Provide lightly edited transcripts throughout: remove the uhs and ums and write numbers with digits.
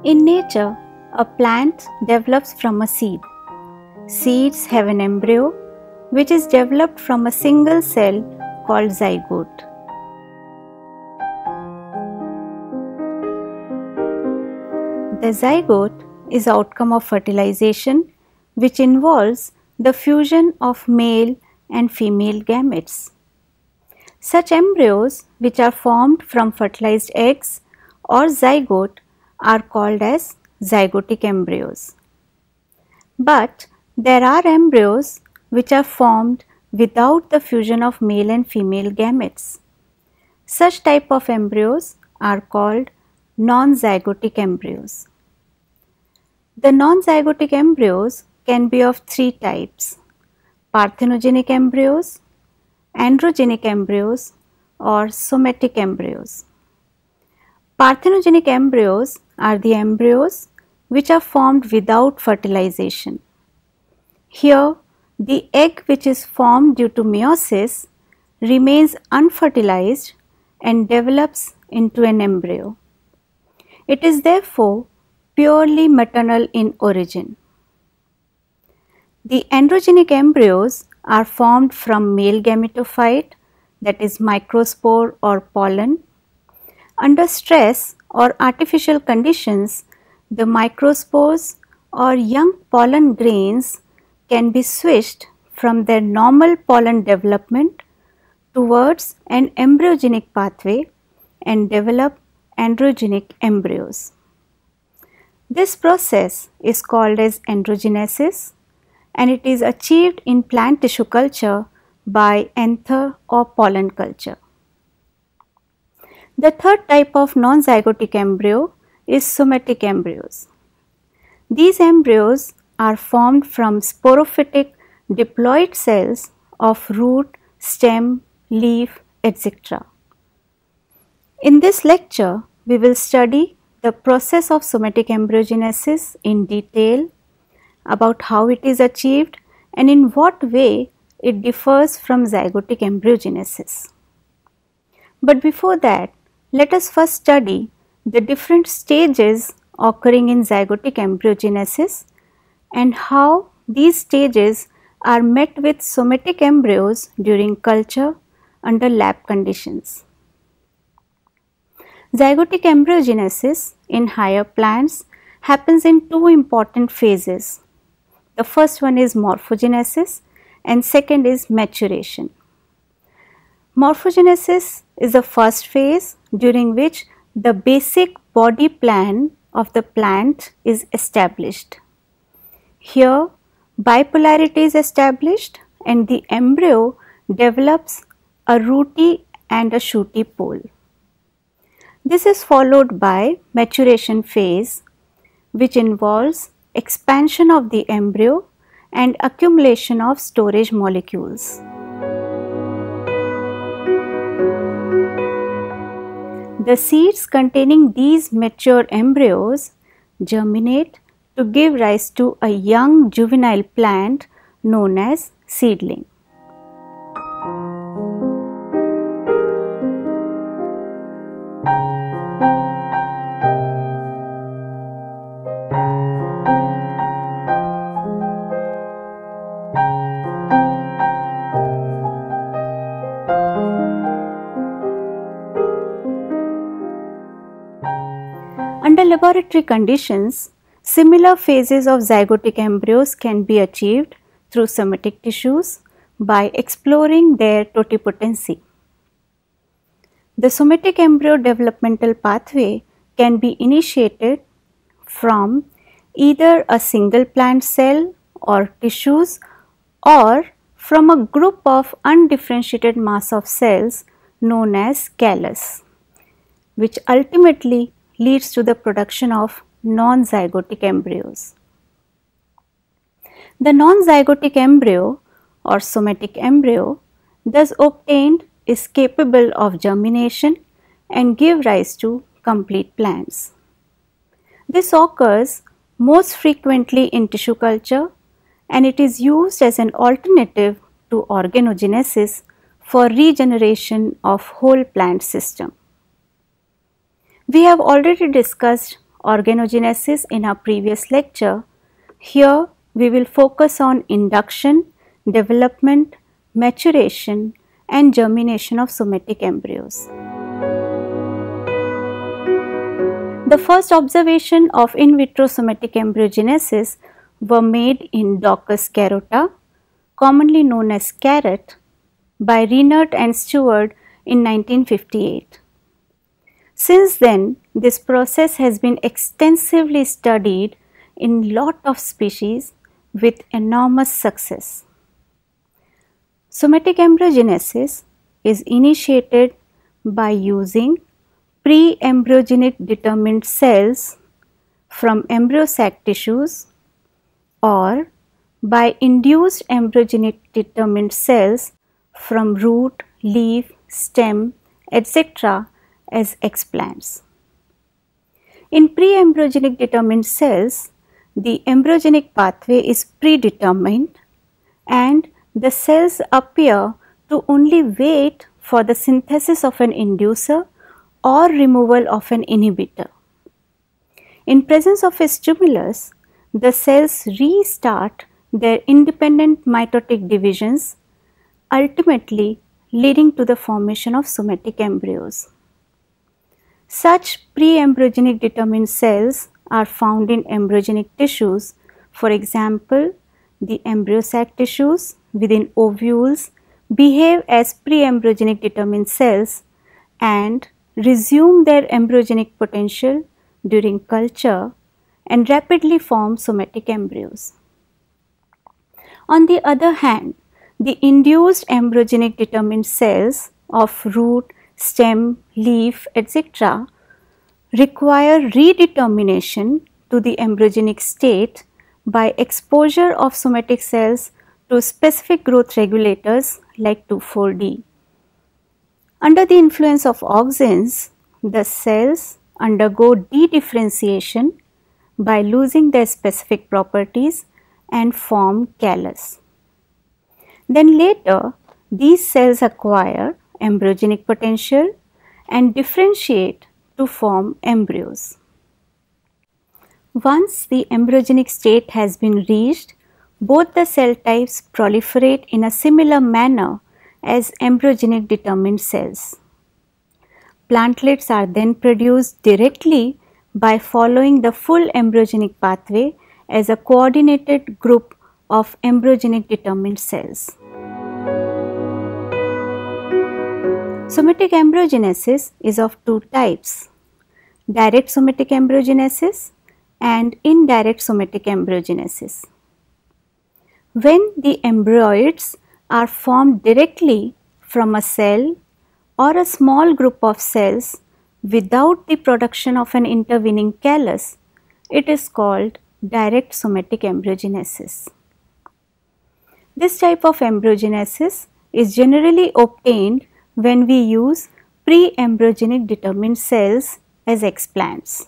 In nature, a plant develops from a seed. Seeds have an embryo which is developed from a single cell called zygote. The zygote is the outcome of fertilization, which involves the fusion of male and female gametes. Such embryos, which are formed from fertilized eggs or zygote, are called as zygotic embryos. But there are embryos which are formed without the fusion of male and female gametes. Such type of embryos are called non-zygotic embryos. The non-zygotic embryos can be of three types: parthenogenic embryos, androgenic embryos, or somatic embryos. Parthenogenic embryos are the embryos which are formed without fertilization. Here, the egg which is formed due to meiosis remains unfertilized and develops into an embryo. It is therefore purely maternal in origin. The androgenic embryos are formed from male gametophyte, that is microspore or pollen. Under stress or artificial conditions, the microspores or young pollen grains can be switched from their normal pollen development towards an embryogenic pathway and develop androgenic embryos. This process is called as androgenesis, and it is achieved in plant tissue culture by anther or pollen culture. The third type of non-zygotic embryo is somatic embryos. These embryos are formed from sporophytic diploid cells of root, stem, leaf, etc. In this lecture, we will study the process of somatic embryogenesis in detail, about how it is achieved and in what way it differs from zygotic embryogenesis. But before that, let us first study the different stages occurring in zygotic embryogenesis and how these stages are met with somatic embryos during culture under lab conditions. Zygotic embryogenesis in higher plants happens in two important phases. The first one is morphogenesis and second is maturation. Morphogenesis is the first phase during which the basic body plan of the plant is established. Here, bipolarity is established and the embryo develops a rooty and a shooty pole. This is followed by maturation phase, which involves expansion of the embryo and accumulation of storage molecules. The seeds containing these mature embryos germinate to give rise to a young juvenile plant known as seedling. Under laboratory conditions, similar phases of zygotic embryos can be achieved through somatic tissues by exploring their totipotency. The somatic embryo developmental pathway can be initiated from either a single plant cell or tissues or from a group of undifferentiated mass of cells known as callus, which ultimately leads to the production of non-zygotic embryos. The non-zygotic embryo or somatic embryo thus obtained is capable of germination and give rise to complete plants. This occurs most frequently in tissue culture and it is used as an alternative to organogenesis for regeneration of whole plant system. We have already discussed organogenesis in our previous lecture. Here we will focus on induction, development, maturation and germination of somatic embryos. The first observation of in vitro somatic embryogenesis were made in Daucus carota, commonly known as carrot, by Reinert and Stewart in 1958. Since then, this process has been extensively studied in lot of species with enormous success. Somatic embryogenesis is initiated by using pre-embryogenic determined cells from embryo sac tissues or by induced embryogenic determined cells from root, leaf, stem, etc. as explants. In pre-embryogenic determined cells, the embryogenic pathway is predetermined and the cells appear to only wait for the synthesis of an inducer or removal of an inhibitor. In presence of a stimulus, the cells restart their independent mitotic divisions, ultimately leading to the formation of somatic embryos. Such pre-embryogenic determined cells are found in embryogenic tissues. For example, the embryo sac tissues within ovules behave as pre-embryogenic determined cells and resume their embryogenic potential during culture and rapidly form somatic embryos. On the other hand, the induced embryogenic determined cells of root, stem, leaf, etc. require redetermination to the embryogenic state by exposure of somatic cells to specific growth regulators like 2,4-D. Under the influence of auxins, the cells undergo dedifferentiation by losing their specific properties and form callus. Then later, these cells acquire embryogenic potential and differentiate to form embryos. Once the embryogenic state has been reached, both the cell types proliferate in a similar manner as embryogenic determined cells. Plantlets are then produced directly by following the full embryogenic pathway as a coordinated group of embryogenic determined cells. Somatic embryogenesis is of two types: direct somatic embryogenesis and indirect somatic embryogenesis. When the embryoids are formed directly from a cell or a small group of cells without the production of an intervening callus, it is called direct somatic embryogenesis. This type of embryogenesis is generally obtained when we use pre-embryogenic determined cells as explants.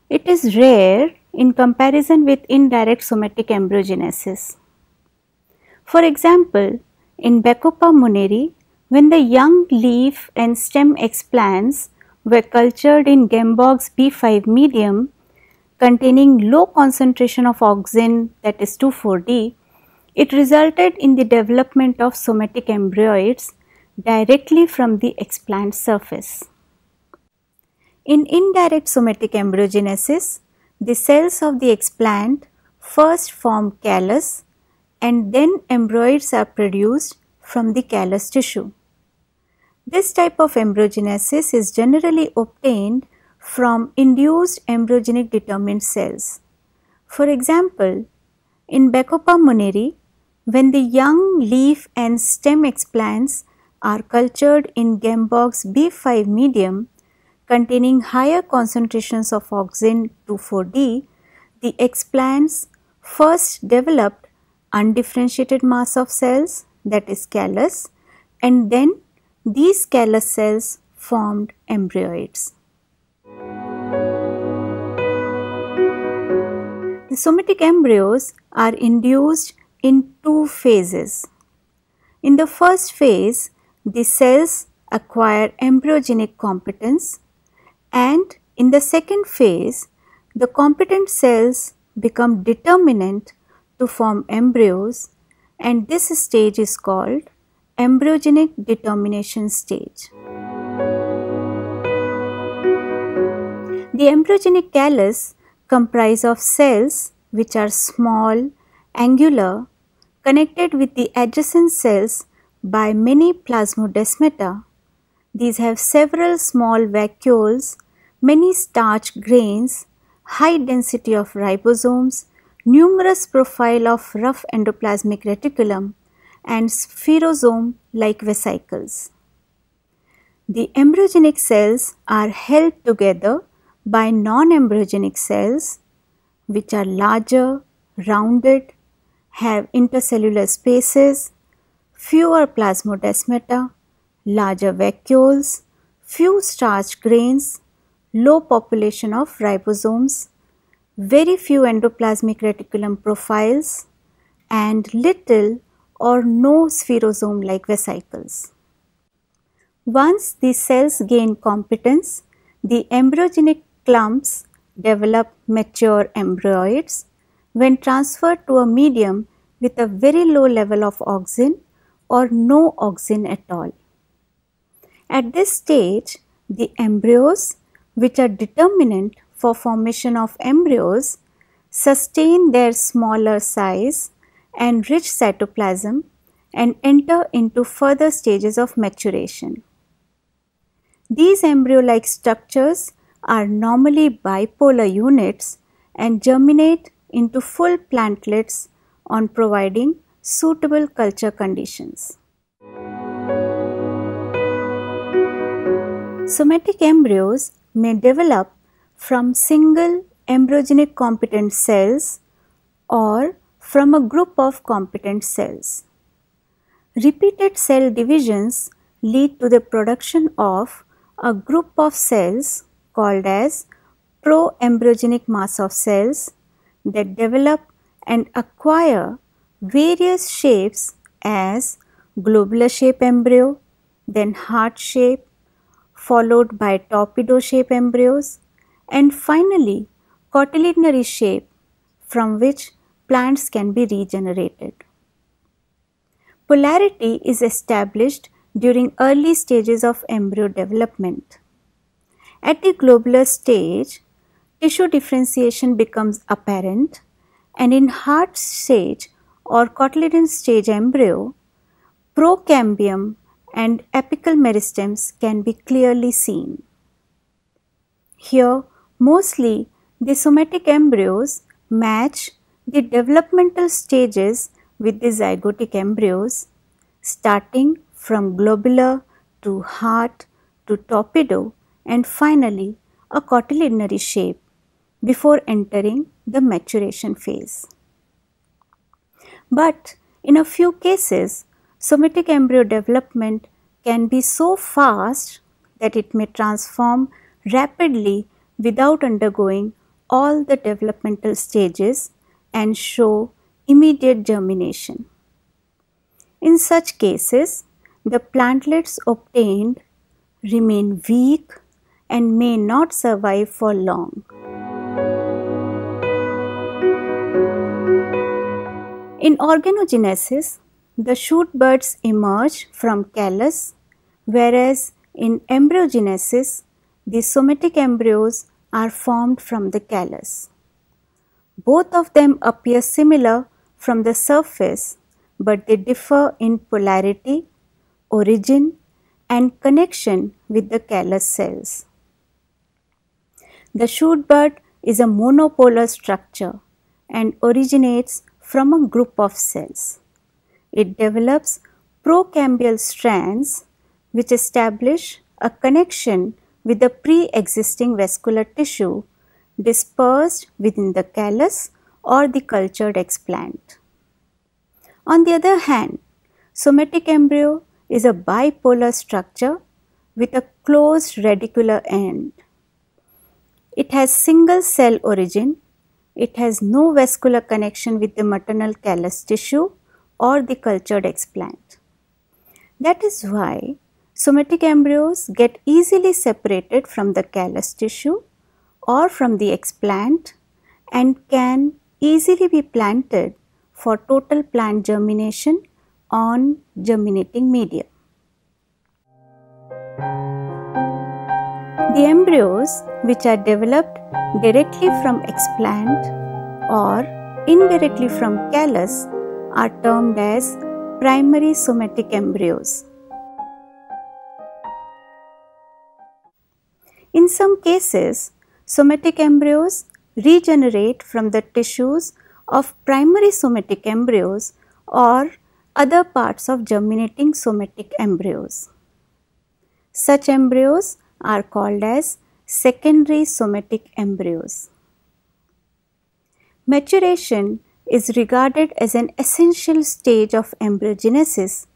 It is rare in comparison with indirect somatic embryogenesis. For example, in Bacopa monnieri, when the young leaf and stem explants were cultured in Gembogg's B5 medium containing low concentration of auxin, that is 2,4-D, it resulted in the development of somatic embryoids directly from the explant surface. In indirect somatic embryogenesis, the cells of the explant first form callus and then embryoids are produced from the callus tissue. This type of embryogenesis is generally obtained from induced embryogenic determined cells. For example, in Bacopa monnieri, when the young leaf and stem explants are cultured in Gembogg's B5 medium containing higher concentrations of auxin 2,4-D, the explants first developed undifferentiated mass of cells, that is callus, and then these callus cells formed embryoids. The somatic embryos are induced in two phases. In the first phase, the cells acquire embryogenic competence and In the second phase, the competent cells become determinate to form embryos, and this stage is called embryogenic determination stage. The embryogenic callus comprises of cells which are small, angular, connected with the adjacent cells by many plasmodesmata. These have several small vacuoles, many starch grains, high density of ribosomes, numerous profile of rough endoplasmic reticulum, and spherosome-like vesicles. The embryogenic cells are held together by non-embryogenic cells which are larger, rounded, have intercellular spaces, fewer plasmodesmata, larger vacuoles, few starch grains, low population of ribosomes, very few endoplasmic reticulum profiles, and little or no spherosome-like vesicles. Once these cells gain competence, the embryogenic clumps develop mature embryoids when transferred to a medium with a very low level of auxin or no auxin at all. At this stage, the embryos, which are determinant for formation of embryos, sustain their smaller size and rich cytoplasm and enter into further stages of maturation. These embryo-like structures are normally bipolar units and germinate into full plantlets on providing suitable culture conditions. Somatic embryos may develop from single embryogenic competent cells or from a group of competent cells. Repeated cell divisions lead to the production of a group of cells called as pro-embryogenic mass of cells that develop and acquire various shapes as globular shape embryo, then heart shape, followed by torpedo shape embryos, and finally cotyledonary shape from which plants can be regenerated. Polarity is established during early stages of embryo development. At the globular stage, tissue differentiation becomes apparent, and in heart stage or cotyledon stage embryo, procambium and apical meristems can be clearly seen. Here, mostly the somatic embryos match the developmental stages with the zygotic embryos, starting from globular to heart to torpedo and finally a cotyledonary shape before entering the maturation phase. But in a few cases, somatic embryo development can be so fast that it may transform rapidly without undergoing all the developmental stages and show immediate germination. In such cases, the plantlets obtained remain weak and may not survive for long. In organogenesis, the shoot buds emerge from callus, whereas in embryogenesis, the somatic embryos are formed from the callus. Both of them appear similar from the surface, but they differ in polarity, origin, and connection with the callus cells. The shoot bud is a monopolar structure and originates from a group of cells. It develops procambial strands which establish a connection with the pre-existing vascular tissue dispersed within the callus or the cultured explant. On the other hand, somatic embryo is a bipolar structure with a closed radicular end. It has single cell origin, it has no vascular connection with the maternal callus tissue or the cultured explant. That is why somatic embryos get easily separated from the callus tissue or from the explant and can easily be planted for total plant germination on germinating media. The embryos which are developed directly from explant or indirectly from callus are termed as primary somatic embryos. In some cases, somatic embryos regenerate from the tissues of primary somatic embryos or other parts of germinating somatic embryos. Such embryos are called as secondary somatic embryos. Maturation is regarded as an essential stage of embryogenesis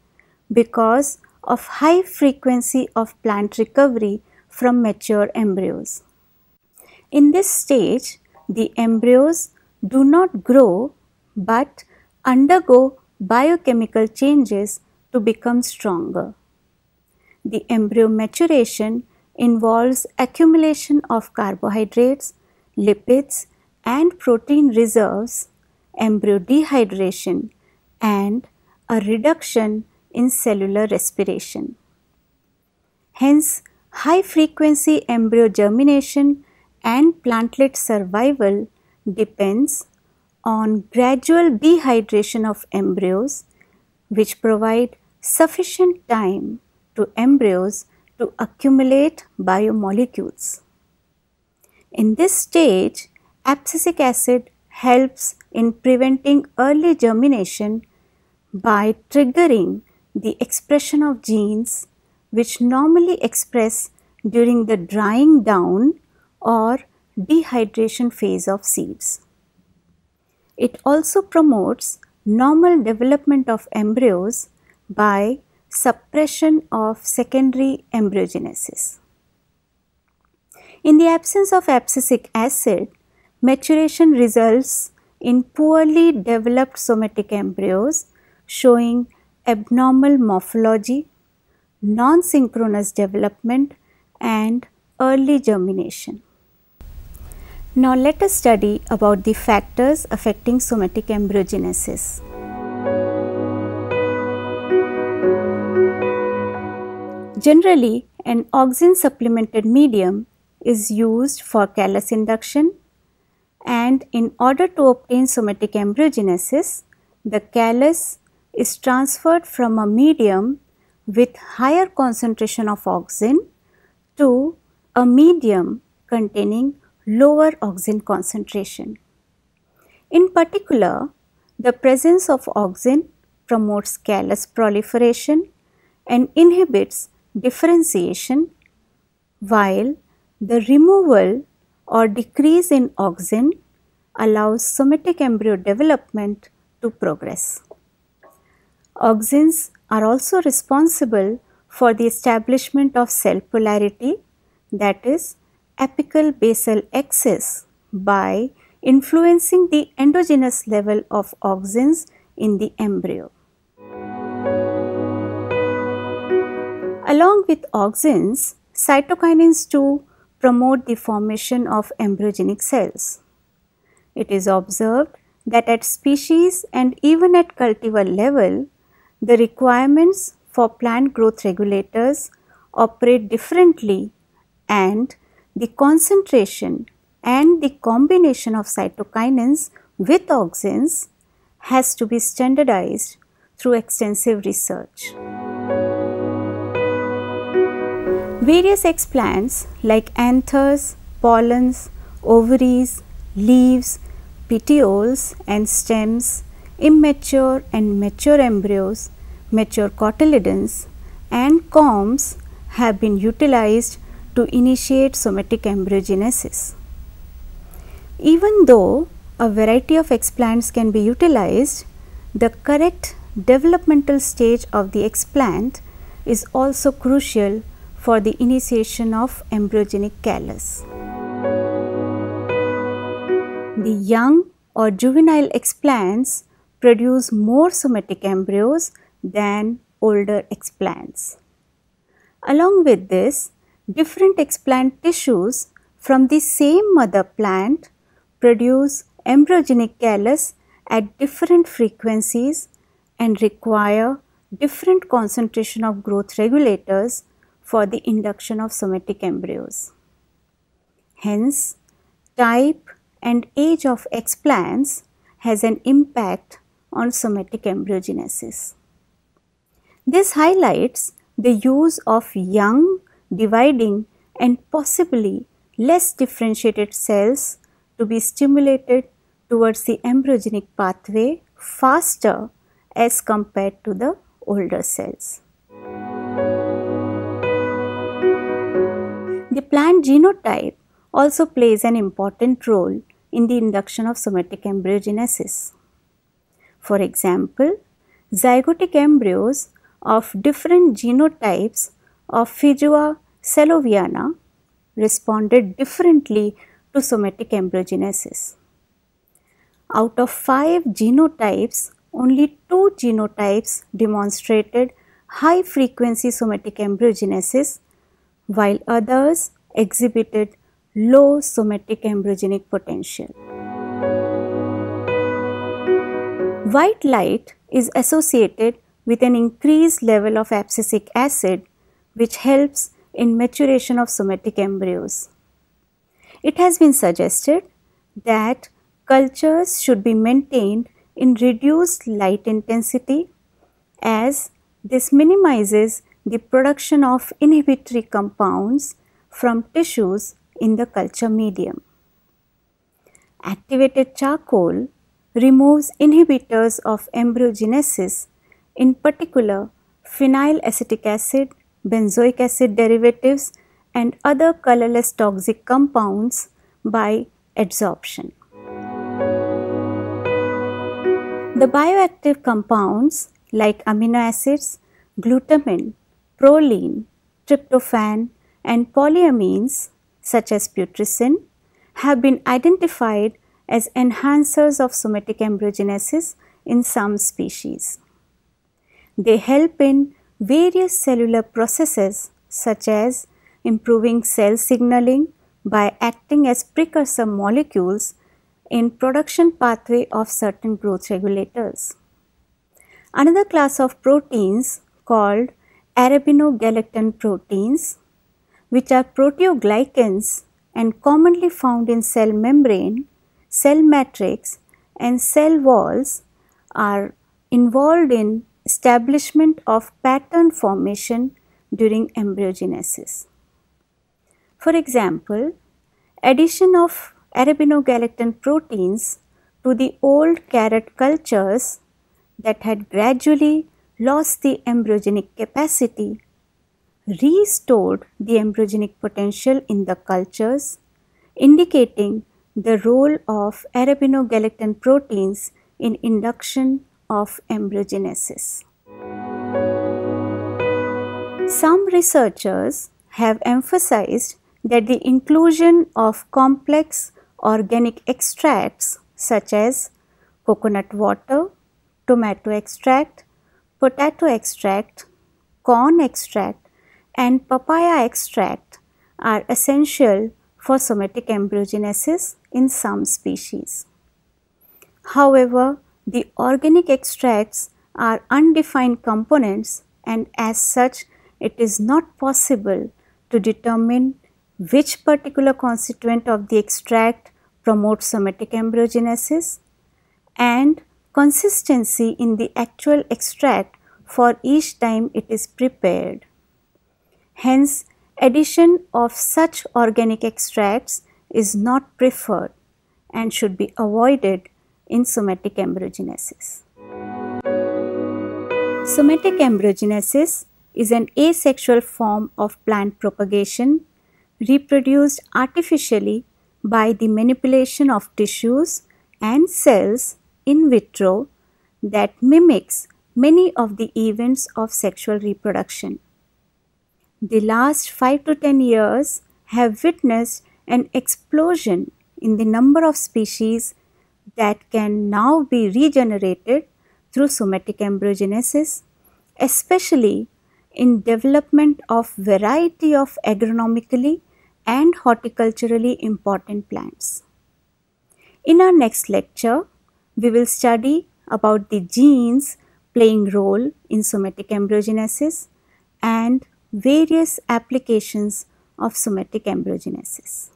because of high frequency of plant recovery from mature embryos. In this stage, the embryos do not grow but undergo biochemical changes to become stronger. The embryo maturation involves accumulation of carbohydrates, lipids, and protein reserves, embryo dehydration, and a reduction in cellular respiration. Hence, high frequency embryo germination and plantlet survival depends on gradual dehydration of embryos, which provide sufficient time to embryos to accumulate biomolecules. In this stage, abscisic acid helps in preventing early germination by triggering the expression of genes which normally express during the drying down or dehydration phase of seeds. It also promotes normal development of embryos by suppression of secondary embryogenesis. In the absence of abscisic acid, maturation results in poorly developed somatic embryos showing abnormal morphology, non-synchronous development, and early germination. Now let us study about the factors affecting somatic embryogenesis. Generally, an auxin supplemented medium is used for callus induction, and in order to obtain somatic embryogenesis, the callus is transferred from a medium with higher concentration of auxin to a medium containing lower auxin concentration. In particular, the presence of auxin promotes callus proliferation and inhibits differentiation, while the removal or decrease in auxin allows somatic embryo development to progress. Auxins are also responsible for the establishment of cell polarity, that is, apical basal axis, by influencing the endogenous level of auxins in the embryo. Along with auxins, cytokinins too promote the formation of embryogenic cells. It is observed that at species and even at cultivar level, the requirements for plant growth regulators operate differently, and the concentration and the combination of cytokinins with auxins has to be standardized through extensive research. Various explants like anthers, pollens, ovaries, leaves, petioles and stems, immature and mature embryos, mature cotyledons and corms have been utilized to initiate somatic embryogenesis. Even though a variety of explants can be utilized, the correct developmental stage of the explant is also crucial for the initiation of embryogenic callus. The young or juvenile explants produce more somatic embryos than older explants. Along with this, different explant tissues from the same mother plant produce embryogenic callus at different frequencies and require different concentration of growth regulators for the induction of somatic embryos. Hence, type and age of explants has an impact on somatic embryogenesis. This highlights the use of young, dividing and possibly less differentiated cells to be stimulated towards the embryogenic pathway faster as compared to the older cells. The plant genotype also plays an important role in the induction of somatic embryogenesis. For example, zygotic embryos of different genotypes of Feijoa salloviana responded differently to somatic embryogenesis. Out of 5 genotypes, only 2 genotypes demonstrated high frequency somatic embryogenesis, while others exhibited low somatic embryogenic potential. White light is associated with an increased level of abscisic acid, which helps in maturation of somatic embryos. It has been suggested that cultures should be maintained in reduced light intensity, as this minimizes the production of inhibitory compounds from tissues in the culture medium. Activated charcoal removes inhibitors of embryogenesis, in particular phenylacetic acid, benzoic acid derivatives and other colorless toxic compounds by adsorption. The bioactive compounds like amino acids, glutamine, proline, tryptophan and polyamines such as putrescine have been identified as enhancers of somatic embryogenesis in some species. They help in various cellular processes such as improving cell signaling by acting as precursor molecules in production pathway of certain growth regulators. Another class of proteins called arabinogalactan proteins, which are proteoglycans and commonly found in cell membrane, cell matrix and cell walls, are involved in establishment of pattern formation during embryogenesis. For example, addition of arabinogalactan proteins to the old carrot cultures that had gradually lost the embryogenic capacity restored the embryogenic potential in the cultures, indicating the role of arabinogalactan proteins in induction of embryogenesis. Some researchers have emphasized that the inclusion of complex organic extracts such as coconut water, tomato extract, potato extract, corn extract and papaya extract are essential for somatic embryogenesis in some species. However, the organic extracts are undefined components, and as such it is not possible to determine which particular constituent of the extract promotes somatic embryogenesis, and consistency in the actual extract for each time it is prepared. Hence, addition of such organic extracts is not preferred and should be avoided in somatic embryogenesis. Somatic embryogenesis is an asexual form of plant propagation reproduced artificially by the manipulation of tissues and cells in vitro that mimics many of the events of sexual reproduction. The last 5 to 10 years have witnessed an explosion in the number of species that can now be regenerated through somatic embryogenesis, especially in development of variety of agronomically and horticulturally important plants. In our next lecture, we will study about the genes playing role in somatic embryogenesis and various applications of somatic embryogenesis.